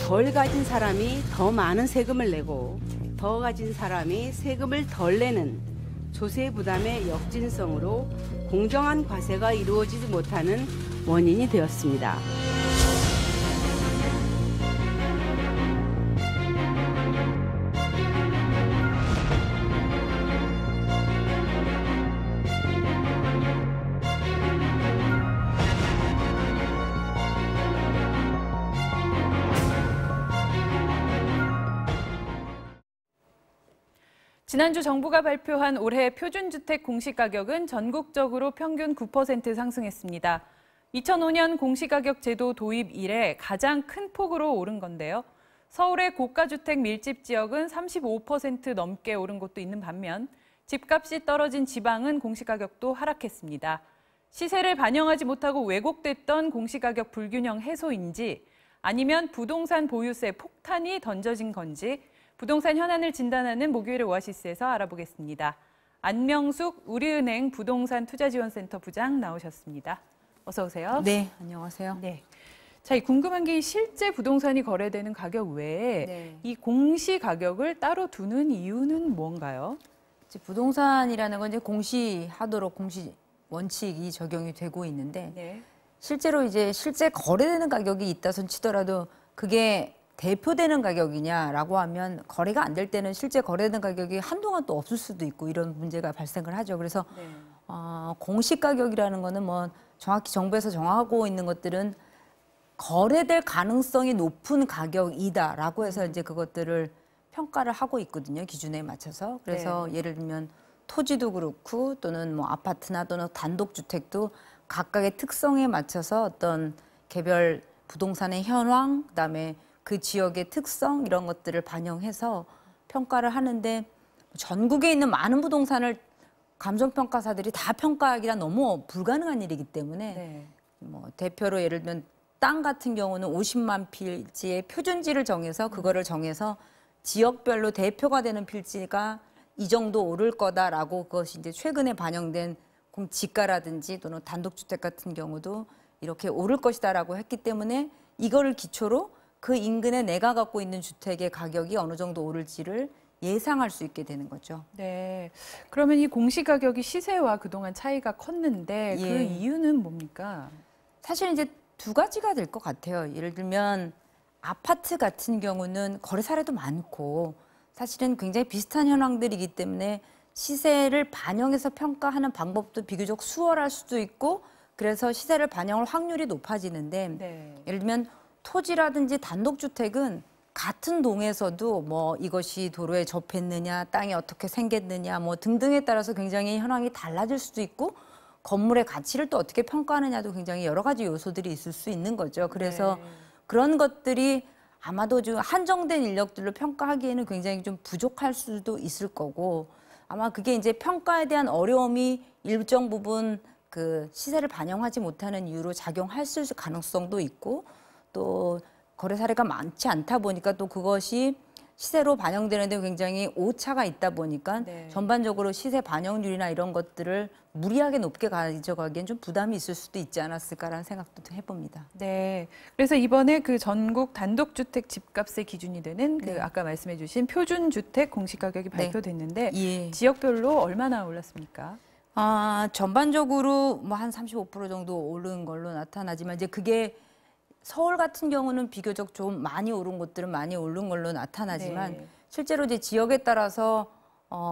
덜 가진 사람이 더 많은 세금을 내고 더 가진 사람이 세금을 덜 내는 조세 부담의 역진성으로 공정한 과세가 이루어지지 못하는 원인이 되었습니다. 지난주 정부가 발표한 올해 표준주택 공시가격은 전국적으로 평균 9% 상승했습니다. 2005년 공시가격 제도 도입 이래 가장 큰 폭으로 오른 건데요. 서울의 고가주택 밀집 지역은 35% 넘게 오른 곳도 있는 반면 집값이 떨어진 지방은 공시가격도 하락했습니다. 시세를 반영하지 못하고 왜곡됐던 공시가격 불균형 해소인지 아니면 부동산 보유세 폭탄이 던져진 건지 부동산 현안을 진단하는 목요일의 오아시스에서 알아보겠습니다. 안명숙 우리은행 부동산투자지원센터 부장 나오셨습니다. 어서 오세요. 네, 안녕하세요. 네. 자, 궁금한 게 실제 부동산이 거래되는 가격 외에 이 공시 가격을 따로 두는 이유는 뭔가요? 이제 부동산이라는 건 이제 공시하도록 공시 원칙이 적용이 되고 있는데 실제로 이제 실제 거래되는 가격이 있다 손 치더라도 그게 대표되는 가격이냐라고 하면 거래가 안 될 때는 실제 거래되는 가격이 한동안 또 없을 수도 있고 이런 문제가 발생을 하죠. 그래서 공시 가격이라는 거는 뭐 정확히 정부에서 정하고 있는 것들은 거래될 가능성이 높은 가격이다라고 해서 이제 그것들을 평가를 하고 있거든요. 기준에 맞춰서. 그래서 예를 들면 토지도 그렇고 또는 뭐 아파트나 또는 단독주택도 각각의 특성에 맞춰서 어떤 개별 부동산의 현황, 그다음에 그 지역의 특성 이런 것들을 반영해서 평가를 하는데 전국에 있는 많은 부동산을 감정평가사들이 다 평가하기란 너무 불가능한 일이기 때문에 뭐 대표로 예를 들면 땅 같은 경우는 50만 필지의 표준지를 정해서 그거를 정해서 지역별로 대표가 되는 필지가 이 정도 오를 거다라고 그것이 이제 최근에 반영된 지가라든지 또는 단독주택 같은 경우도 이렇게 오를 것이다라고 했기 때문에 이거를 기초로 그 인근에 내가 갖고 있는 주택의 가격이 어느 정도 오를지를 예상할 수 있게 되는 거죠. 네. 그러면 이 공시가격이 시세와 그동안 차이가 컸는데 그 이유는 뭡니까? 사실 이제 두 가지가 될 것 같아요. 예를 들면 아파트 같은 경우는 거래 사례도 많고 사실은 굉장히 비슷한 현황들이기 때문에 시세를 반영해서 평가하는 방법도 비교적 수월할 수도 있고 그래서 시세를 반영할 확률이 높아지는데 예를 들면 토지라든지 단독주택은 같은 동에서도 뭐 이것이 도로에 접했느냐, 땅이 어떻게 생겼느냐 뭐 등등에 따라서 굉장히 현황이 달라질 수도 있고 건물의 가치를 또 어떻게 평가하느냐도 굉장히 여러 가지 요소들이 있을 수 있는 거죠. 그래서 그런 것들이 아마도 좀 한정된 인력들로 평가하기에는 굉장히 좀 부족할 수도 있을 거고 아마 그게 이제 평가에 대한 어려움이 일정 부분 그 시세를 반영하지 못하는 이유로 작용할 가능성도 있고 또 거래 사례가 많지 않다 보니까 또 그것이 시세로 반영되는데 굉장히 오차가 있다 보니까 전반적으로 시세 반영률이나 이런 것들을 무리하게 높게 가져가기엔 좀 부담이 있을 수도 있지 않았을까라는 생각도 해봅니다. 네. 그래서 이번에 그 전국 단독주택 집값의 기준이 되는 그 아까 말씀해 주신 표준주택 공시가격이 발표됐는데 지역별로 얼마나 올랐습니까? 전반적으로 뭐 한 35% 정도 오른 걸로 나타나지만 이제 그게 서울 같은 경우는 비교적 좀 많이 오른 곳들은 많이 오른 걸로 나타나지만 실제로 이제 지역에 따라서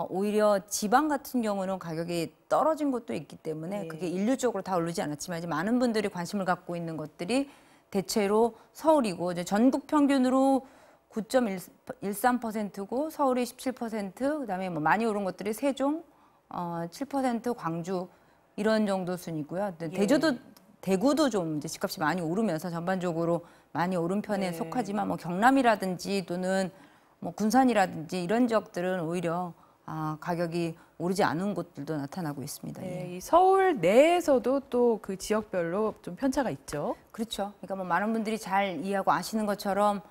오히려 지방 같은 경우는 가격이 떨어진 곳도 있기 때문에 그게 일률적으로 다 오르지 않았지만 이제 많은 분들이 관심을 갖고 있는 것들이 대체로 서울이고 이제 전국 평균으로 9.13%고 서울이 17%, 그다음에 뭐 많이 오른 것들이 세종 7%, 광주 이런 정도 순이고요. 대구도 좀 이제 집값이 많이 오르면서 전반적으로 많이 오른 편에 속하지만 뭐 경남이라든지 또는 뭐 군산이라든지 이런 지역들은 오히려 가격이 오르지 않은 곳들도 나타나고 있습니다. 이 서울 내에서도 또 그 지역별로 좀 편차가 있죠. 그렇죠. 그러니까 뭐 많은 분들이 잘 이해하고 아시는 것처럼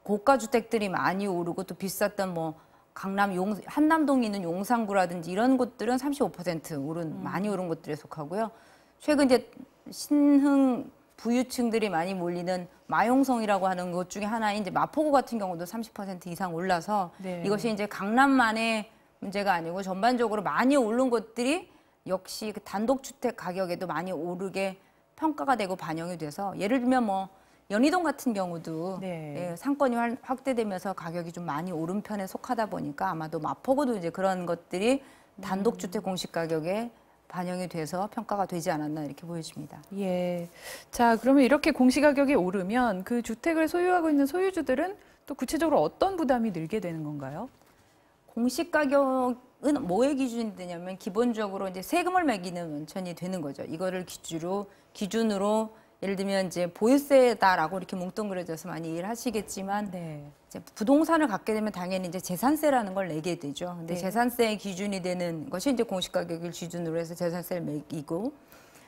고가 주택들이 많이 오르고 또 비쌌던 뭐 강남 한남동에 있는 용산구라든지 이런 곳들은 35% 많이 오른 곳들에 속하고요. 최근 이제 신흥 부유층들이 많이 몰리는 마용성이라고 하는 것 중에 하나인 이제 마포구 같은 경우도 30% 이상 올라서 네. 이것이 이제 강남만의 문제가 아니고 전반적으로 많이 오른 것들이 역시 그 단독주택 가격에도 많이 오르게 평가가 되고 반영이 돼서 예를 들면 뭐 연희동 같은 경우도 네. 예, 상권이 확대되면서 가격이 좀 많이 오른 편에 속하다 보니까 아마도 마포구도 이제 그런 것들이 단독주택 공시 가격에 반영이 돼서 평가가 되지 않았나 이렇게 보여집니다. 예. 자, 그러면 이렇게 공시가격이 오르면 그 주택을 소유하고 있는 소유주들은 또 구체적으로 어떤 부담이 늘게 되는 건가요? 공시가격은 뭐의 기준이 되냐면 기본적으로 이제 세금을 매기는 원천이 되는 거죠. 이거를 기준으로 예를 들면 이제 보유세다라고 이렇게 뭉뚱그려져서 많이 이해를 하시겠지만 네. 이제 부동산을 갖게 되면 당연히 이제 재산세라는 걸 내게 되죠. 근데 네. 재산세의 기준이 되는 것이 이제 공시가격을 기준으로 해서 재산세를 매기고,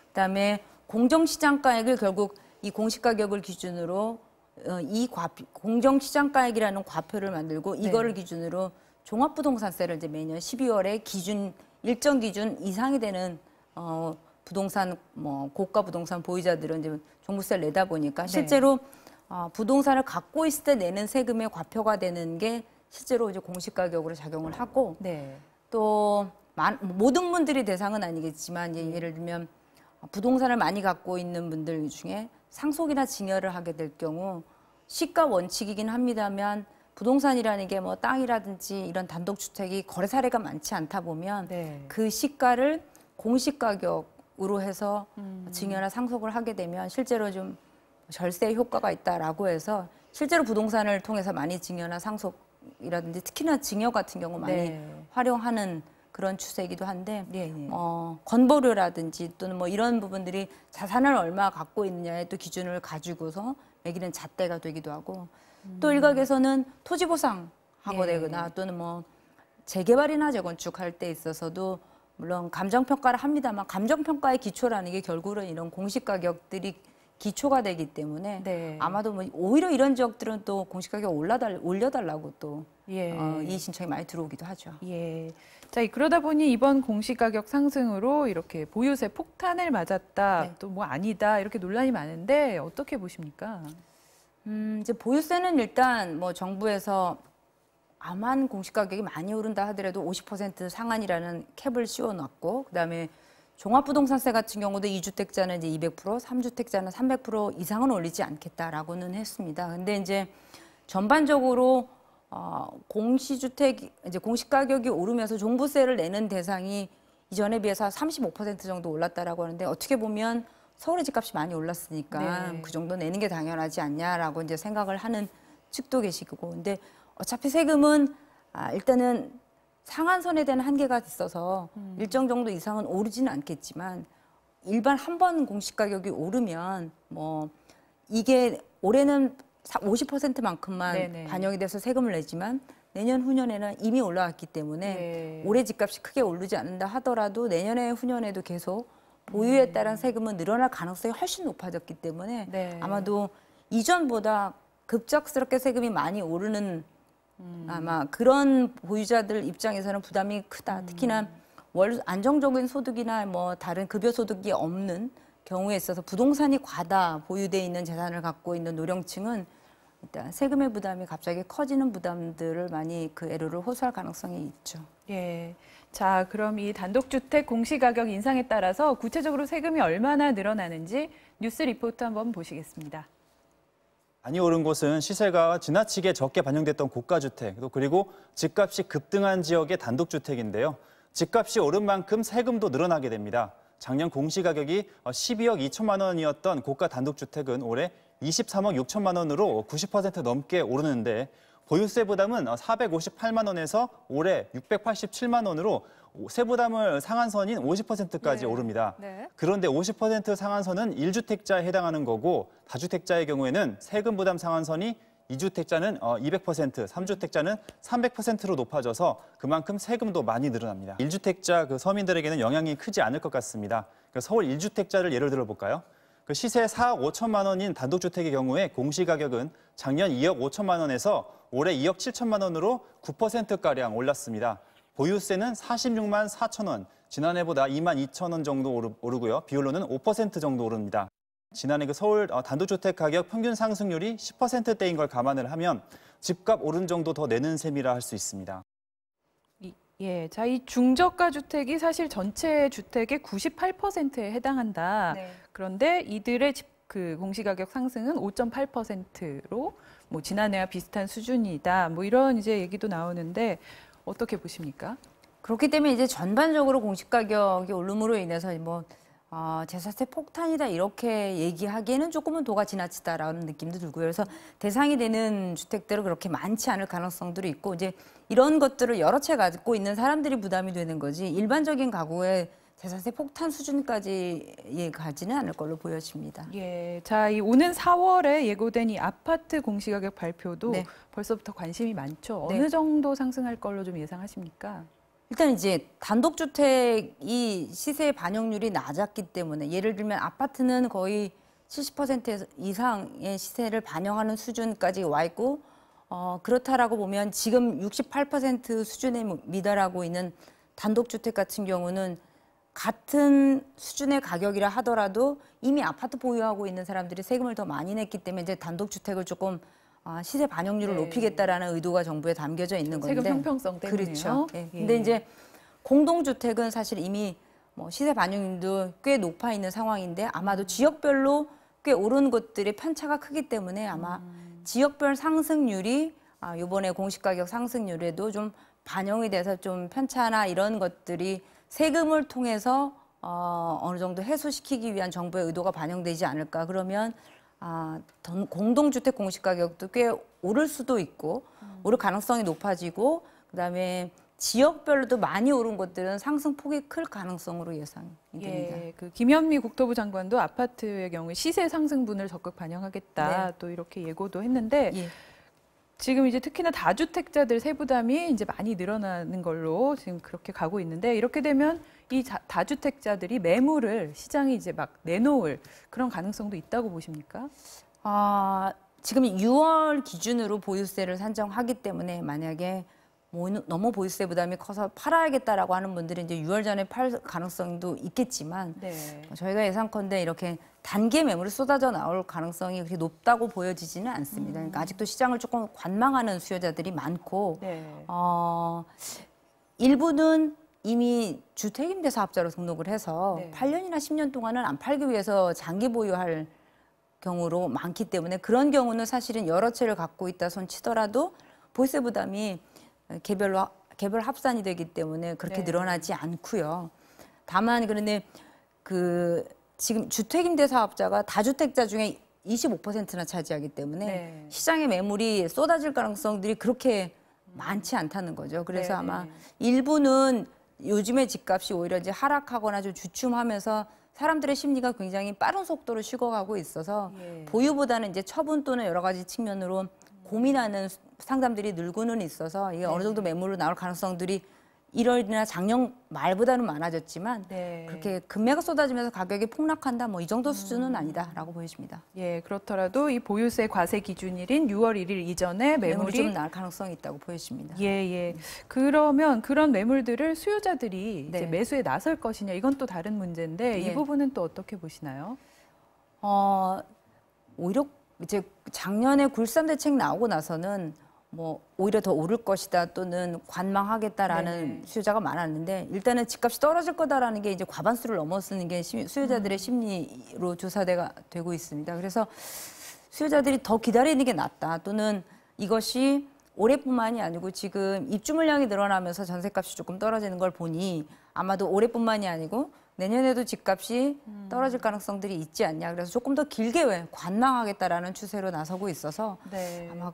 그다음에 공정시장가액을 결국 이 공시가격을 기준으로 공정시장가액이라는 과표를 만들고 이거를 기준으로 종합부동산세를 이제 매년 12월에 일정 기준 이상이 되는 부동산 고가 부동산 보유자들은 이제 종부세를 내다 보니까 실제로 부동산을 갖고 있을 때 내는 세금의 과표가 되는 게 실제로 이제 공시가격으로 작용을 하고 또 모든 분들이 대상은 아니겠지만 예를 들면 부동산을 많이 갖고 있는 분들 중에 상속이나 증여를 하게 될 경우 시가 원칙이긴 합니다만 부동산이라는 게 뭐 땅이라든지 이런 단독주택이 거래 사례가 많지 않다 보면 그 시가를 공시가격으로 해서 증여나 상속을 하게 되면 실제로 좀 절세 효과가 있다라고 해서 실제로 부동산을 통해서 많이 증여나 상속이라든지 특히나 증여 같은 경우 많이 활용하는 그런 추세이기도 한데 건보료라든지 또는 뭐 이런 부분들이 자산을 얼마 갖고 있느냐의 또 기준을 가지고서 매기는 잣대가 되기도 하고 또 일각에서는 토지 보상하고 되거나 또는 뭐 재개발이나 재건축할 때 있어서도 물론 감정평가를 합니다만 감정평가의 기초라는 게 결국은 이런 공시가격들이 기초가 되기 때문에 아마도 뭐 오히려 이런 지역들은 또 공시가격 올려달라고 또 이의 신청이 많이 들어오기도 하죠. 예. 자, 그러다 보니 이번 공시가격 상승으로 이렇게 보유세 폭탄을 맞았다, 또 뭐 아니다 이렇게 논란이 많은데 어떻게 보십니까? 이제 보유세는 일단 뭐 정부에서 암만 공시가격이 많이 오른다 하더라도 50% 상한이라는 캡을 씌워놨고 그다음에 종합부동산세 같은 경우도 2주택자는 이제 200%, 3주택자는 300% 이상은 올리지 않겠다라고는 했습니다. 근데 이제 전반적으로 이제 공시가격이 오르면서 종부세를 내는 대상이 이전에 비해서 35% 정도 올랐다라고 하는데 어떻게 보면 서울의 집값이 많이 올랐으니까 그 정도 내는 게 당연하지 않냐라고 이제 생각을 하는 측도 계시고 근데 어차피 세금은 일단은 상한선에 대한 한계가 있어서 일정 정도 이상은 오르지는 않겠지만 일반 한 번 공시가격이 오르면 뭐 이게 올해는 50%만큼만 반영이 돼서 세금을 내지만 내년 후년에는 이미 올라왔기 때문에 올해 집값이 크게 오르지 않는다 하더라도 내년에 후년에도 계속 보유에 따른 세금은 늘어날 가능성이 훨씬 높아졌기 때문에 아마도 이전보다 급작스럽게 세금이 많이 오르는 아마 그런 보유자들 입장에서는 부담이 크다. 특히나 안정적인 소득이나 뭐 다른 급여 소득이 없는 경우에 있어서 부동산이 과다 보유돼 있는 재산을 갖고 있는 노령층은 일단 세금의 부담이 갑자기 커지는 부담들을 많이 그 애로를 호소할 가능성이 있죠. 예. 자, 그럼 이 단독주택 공시가격 인상에 따라서 구체적으로 세금이 얼마나 늘어나는지 뉴스 리포트 한번 보시겠습니다. 많이 오른 곳은 시세가 지나치게 적게 반영됐던 고가주택, 그리고 집값이 급등한 지역의 단독주택인데요. 집값이 오른 만큼 세금도 늘어나게 됩니다. 작년 공시가격이 12억 2천만 원이었던 고가 단독주택은 올해 23억 6천만 원으로 90% 넘게 오르는데 보유세 부담은 458만 원에서 올해 687만 원으로 세부담을 상한선인 50%까지 오릅니다. 그런데 50% 상한선은 1주택자에 해당하는 거고 다주택자의 경우에는 세금 부담 상한선이 2주택자는 200%, 3주택자는 300%로 높아져서 그만큼 세금도 많이 늘어납니다. 1주택자 그 서민들에게는 영향이 크지 않을 것 같습니다. 서울 1주택자를 예를 들어볼까요? 그 시세 4억 5천만 원인 단독주택의 경우에 공시가격은 작년 2억 5천만 원에서 올해 2억 7천만 원으로 9%가량 올랐습니다. 보유세는 46만 4천 원, 지난해보다 2만 2천 원 정도 오르고요. 비율로는 5% 정도 오릅니다. 지난해 그 서울 단독주택 가격 평균 상승률이 10%대인 걸 감안을 하면 집값 오른 정도 더 내는 셈이라 할 수 있습니다. 예, 자, 이 중저가 주택이 사실 전체 주택의 98%에 해당한다. 네. 그런데 이들의 그 공시가격 상승은 5.8%로 뭐 지난해와 비슷한 수준이다. 뭐 이런 이제 얘기도 나오는데 어떻게 보십니까? 그렇기 때문에 이제 전반적으로 공시가격이 오름으로 인해서 뭐 재산세 폭탄이다 이렇게 얘기하기에는 조금은 도가 지나치다라는 느낌도 들고요. 그래서 대상이 되는 주택들은 그렇게 많지 않을 가능성들이 있고 이제 이런 것들을 여러 채 갖고 있는 사람들이 부담이 되는 거지 일반적인 가구의 재산세 폭탄 수준까지 가지는 않을 걸로 보여집니다. 예, 자, 이 오는 4월에 예고된 이 아파트 공시가격 발표도 네. 벌써부터 관심이 많죠. 네. 어느 정도 상승할 걸로 좀 예상하십니까? 일단 이제 단독주택이 시세 반영률이 낮았기 때문에 예를 들면 아파트는 거의 70% 이상의 시세를 반영하는 수준까지 와 있고 그렇다라고 보면 지금 68% 수준에 미달하고 있는 단독주택 같은 경우는 같은 수준의 가격이라 하더라도 이미 아파트 보유하고 있는 사람들이 세금을 더 많이 냈기 때문에 이제 단독주택을 조금 시세 반영률을 네. 높이겠다라는 의도가 정부에 담겨져 있는 건데. 세금 형평성 때문에요. 그렇죠. 예. 예. 근데 이제 공동주택은 사실 이미 뭐 시세 반영률도 꽤 높아 있는 상황인데 아마도 지역별로 꽤 오른 곳들의 편차가 크기 때문에 아마 지역별 상승률이 이번에 공시가격 상승률에도 좀 반영이 돼서 좀 편차나 이런 것들이 세금을 통해서 어느 정도 해소시키기 위한 정부의 의도가 반영되지 않을까. 그러면 공동주택 공시가격도 꽤 오를 수도 있고 오를 가능성이 높아지고 그다음에 지역별로도 많이 오른 것들은 상승폭이 클 가능성으로 예상이 됩니다. 예, 그 김현미 국토부 장관도 아파트의 경우에 시세 상승분을 적극 반영하겠다. 네. 또 이렇게 예고도 했는데 예. 지금 이제 특히나 다주택자들 세부담이 이제 많이 늘어나는 걸로 지금 그렇게 가고 있는데 이렇게 되면 이 다주택자들이 매물을 시장에 이제 막 내놓을 그런 가능성도 있다고 보십니까? 지금 6월 기준으로 보유세를 산정하기 때문에 만약에 너무 보유세 부담이 커서 팔아야겠다라고 하는 분들이 이제 6월 전에 팔 가능성도 있겠지만 네. 저희가 예상컨대 이렇게 단기 매물이 쏟아져 나올 가능성이 그렇게 높다고 보여지지는 않습니다. 그러니까 아직도 시장을 조금 관망하는 수요자들이 많고 네. 일부는 이미 주택임대사업자로 등록을 해서 네. 8년이나 10년 동안은 안 팔기 위해서 장기 보유할 경우로 많기 때문에 그런 경우는 사실은 여러 채를 갖고 있다 손 치더라도 보유세 부담이 개별 합산이 되기 때문에 그렇게 네. 늘어나지 않고요. 다만 그런데 지금 주택임대사업자가 다주택자 중에 25%나 차지하기 때문에 네. 시장에 매물이 쏟아질 가능성들이 그렇게 많지 않다는 거죠. 그래서 네. 아마 일부는 요즘의 집값이 오히려 이제 하락하거나 좀 주춤하면서 사람들의 심리가 굉장히 빠른 속도로 식어가고 있어서 예. 보유보다는 이제 처분 또는 여러 가지 측면으로 고민하는 상담들이 늘고는 있어서 이게 어느 정도 매물로 나올 가능성들이 1월이나 작년 말보다는 많아졌지만 네. 그렇게 금매가 쏟아지면서 가격이 폭락한다 뭐 이 정도 수준은 아니다라고 보여집니다. 예, 그렇더라도 이 보유세 과세 기준일인 6월 1일 이전에 매물이 매물이 좀 나올 가능성이 있다고 보여집니다. 예, 예. 그러면 그런 매물들을 수요자들이 네. 이제 매수에 나설 것이냐 이건 또 다른 문제인데 이 예. 부분은 또 어떻게 보시나요? 오히려 이제 작년에 굴산 대책 나오고 나서는 뭐 오히려 더 오를 것이다 또는 관망하겠다라는 네네. 수요자가 많았는데 일단은 집값이 떨어질 거다라는 게 이제 과반수를 넘어서는 게 수요자들의 심리로 조사가 되고 있습니다. 그래서 수요자들이 더 기다리는 게 낫다 또는 이것이 올해뿐만이 아니고 지금 입주 물량이 늘어나면서 전세값이 조금 떨어지는 걸 보니 아마도 올해뿐만이 아니고 내년에도 집값이 떨어질 가능성들이 있지 않냐. 그래서 조금 더 길게 관망하겠다라는 추세로 나서고 있어서 네. 아마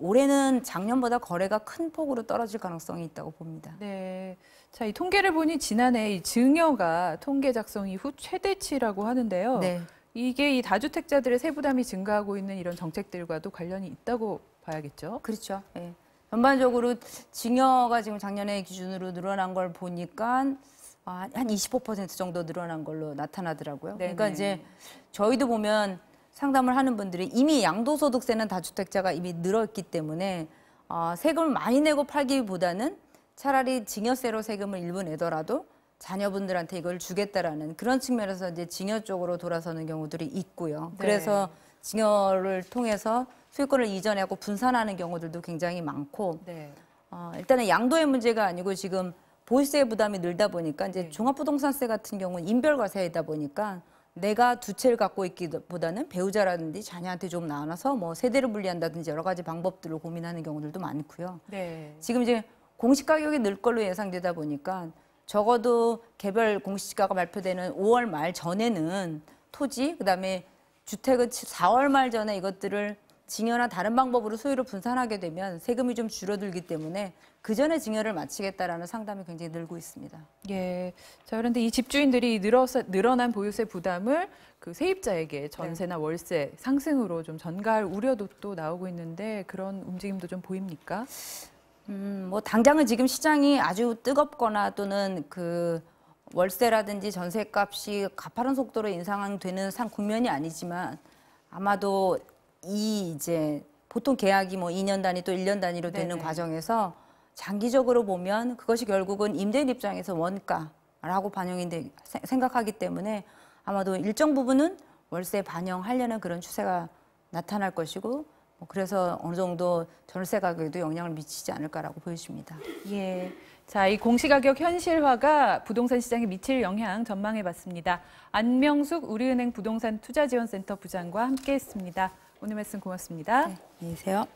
올해는 작년보다 거래가 큰 폭으로 떨어질 가능성이 있다고 봅니다. 네. 자, 이 통계를 보니 지난해 이 증여가 통계 작성 이후 최대치라고 하는데요. 네. 이게 이 다주택자들의 세부담이 증가하고 있는 이런 정책들과도 관련이 있다고 봐야겠죠. 그렇죠. 예. 전반적으로 증여가 지금 작년에 기준으로 늘어난 걸 보니까 한 25% 정도 늘어난 걸로 나타나더라고요. 네네. 그러니까 이제 저희도 보면 상담을 하는 분들이 이미 양도소득세는 다주택자가 이미 늘었기 때문에 세금을 많이 내고 팔기보다는 차라리 증여세로 세금을 일부 내더라도 자녀분들한테 이걸 주겠다라는 그런 측면에서 이제 증여 쪽으로 돌아서는 경우들이 있고요. 그래서 증여를 통해서 소유권을 이전하고 분산하는 경우들도 굉장히 많고 일단은 양도의 문제가 아니고 지금 보유세 부담이 늘다 보니까 이제 종합부동산세 같은 경우는 인별과세이다 보니까 내가 두 채를 갖고 있기보다는 배우자라든지 자녀한테 좀 나눠서 뭐 세대를 분리한다든지 여러 가지 방법들을 고민하는 경우들도 많고요. 지금 이제 공시가격이 늘 걸로 예상되다 보니까 적어도 개별 공시지가가 발표되는 5월 말 전에는 토지, 그다음에 주택은 4월 말 전에 이것들을 증여나 다른 방법으로 소유를 분산하게 되면 세금이 좀 줄어들기 때문에 그 전에 증여를 마치겠다라는 상담이 굉장히 늘고 있습니다. 예. 자, 그런데 이 집주인들이 늘어난 보유세 부담을 그 세입자에게 전세나 월세 상승으로 좀 전가할 우려도 또 나오고 있는데 그런 움직임도 좀 보입니까? 뭐 당장은 지금 시장이 아주 뜨겁거나 또는 그 월세라든지 전세값이 가파른 속도로 인상되는 국면이 아니지만 아마도 이 이제 보통 계약이 뭐 2년 단위 또 1년 단위로 되는 과정에서 장기적으로 보면 그것이 결국은 임대인 입장에서 원가라고 반영이 생각하기 때문에 아마도 일정 부분은 월세 반영하려는 그런 추세가 나타날 것이고 그래서 어느 정도 전세 가격에도 영향을 미치지 않을까라고 보여집니다. 예. 자, 이 공시가격 현실화가 부동산 시장에 미칠 영향 전망해봤습니다. 안명숙 우리은행 부동산 투자지원센터 부장과 함께했습니다. 오늘 말씀 고맙습니다. 네, 안녕히 계세요.